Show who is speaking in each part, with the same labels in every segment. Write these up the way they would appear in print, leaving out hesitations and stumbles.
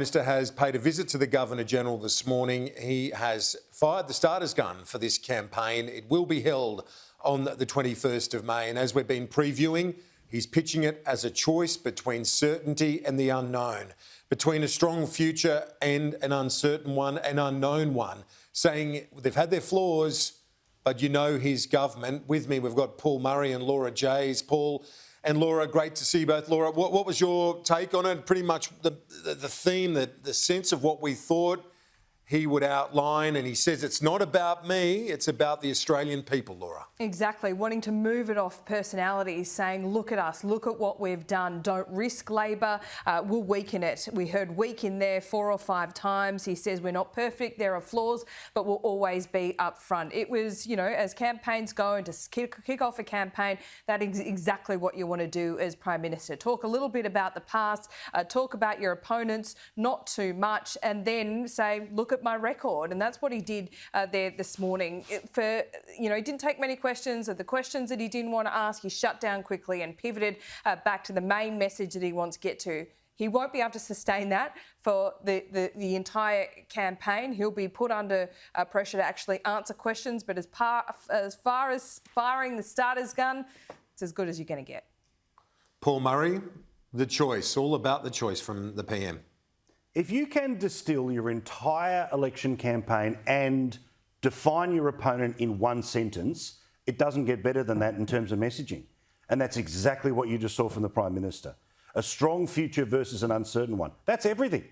Speaker 1: Minister has paid a visit to the Governor-General this morning. He has fired the starter's gun for this campaign. It will be held on the 21st of May. And as we've been previewing, he's pitching it as a choice between certainty and the unknown, between a strong future and an uncertain one, an unknown one, saying they've had their flaws, but you know his government. With me, we've got Paul Murray and Laura Jays. Paul and Laura, great to see you both. Laura, what was your take on it? Pretty much the theme, the sense of what we thought he would outline, and he says it's not about me, it's about the Australian people, Laura.
Speaker 2: Exactly, wanting to move it off personalities, saying, look at us, look at what we've done, don't risk Labor, we'll weaken it. We heard weak in there 4 or 5 times. He says we're not perfect, there are flaws, but we'll always be up front. It was, you know, as campaigns go and to kick off a campaign, that is exactly what you want to do as Prime Minister. Talk a little bit about the past, talk about your opponents, not too much, and then say, look at my record. And that's what he did there this morning. He didn't take many questions. Of the questions that he didn't want to ask, he shut down quickly and pivoted back to the main message that he wants to get to. He won't be able to sustain that for the entire campaign. He'll be put under pressure to actually answer questions, but as far as firing the starter's gun, it's as good as you're going to get. Paul
Speaker 1: Murray, the choice, all about the choice from the PM.
Speaker 3: If you can distill your entire election campaign and define your opponent in one sentence, it doesn't get better than that in terms of messaging. And that's exactly what you just saw from the Prime Minister. A strong future versus an uncertain one. That's everything.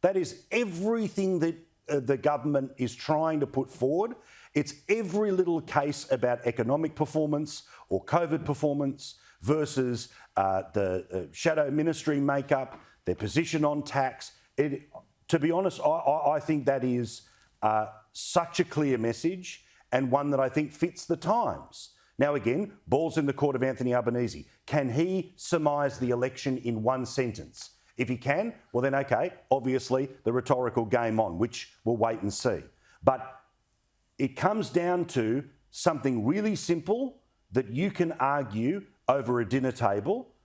Speaker 3: That is everything that the government is trying to put forward. It's every little case about economic performance or COVID performance versus the shadow ministry makeup, their position on tax. To be honest, I think that is such a clear message and one that I think fits the times. Now, again, ball's in the court of Anthony Albanese. Can he surmise the election in one sentence? If he can, well then, OK, obviously the rhetorical game on, which we'll wait and see. But it comes down to something really simple that you can argue over a dinner table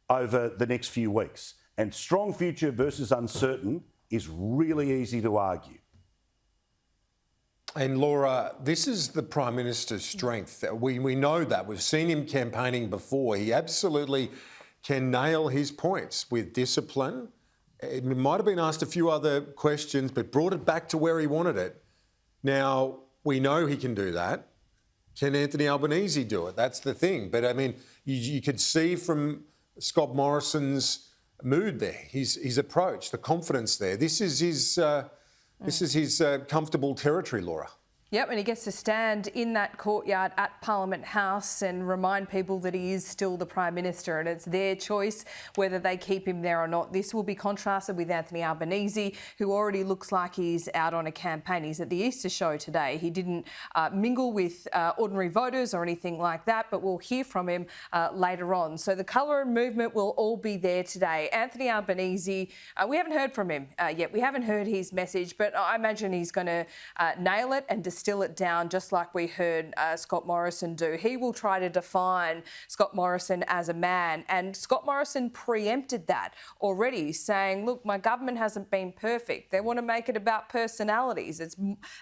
Speaker 3: over the next few weeks. And strong future versus uncertain is really easy to argue.
Speaker 1: And Laura, this is the Prime Minister's strength. We know that. We've seen him campaigning before. He absolutely can nail his points with discipline. It might have been asked a few other questions, but brought it back to where he wanted it. Now, we know he can do that. Can Anthony Albanese do it? That's the thing. But, I mean, you could see from Scott Morrison's mood there, his approach, the confidence there. This is his comfortable territory, Laura.
Speaker 2: Yep, and he gets to stand in that courtyard at Parliament House and remind people that he is still the Prime Minister and it's their choice whether they keep him there or not. This will be contrasted with Anthony Albanese, who already looks like he's out on a campaign. He's at the Easter show today. He didn't mingle with ordinary voters or anything like that, but we'll hear from him later on. So the colour movement will all be there today. Anthony Albanese, we haven't heard from him yet. We haven't heard his message, but I imagine he's going to nail it and distill it down just like we heard Scott Morrison do. He will try to define Scott Morrison as a man, and Scott Morrison preempted that already, saying, look, my government hasn't been perfect. They want to make it about personalities. It's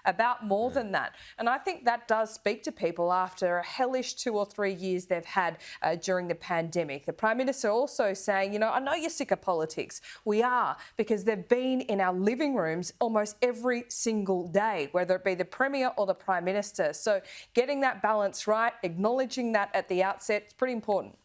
Speaker 2: about more than that. And I think that does speak to people after a hellish 2 or 3 years they've had during the pandemic. The Prime Minister also saying, you know, I know you're sick of politics. We are, because they've been in our living rooms almost every single day, whether it be the Premier or the Prime Minister. So getting that balance right, acknowledging that at the outset, is pretty important.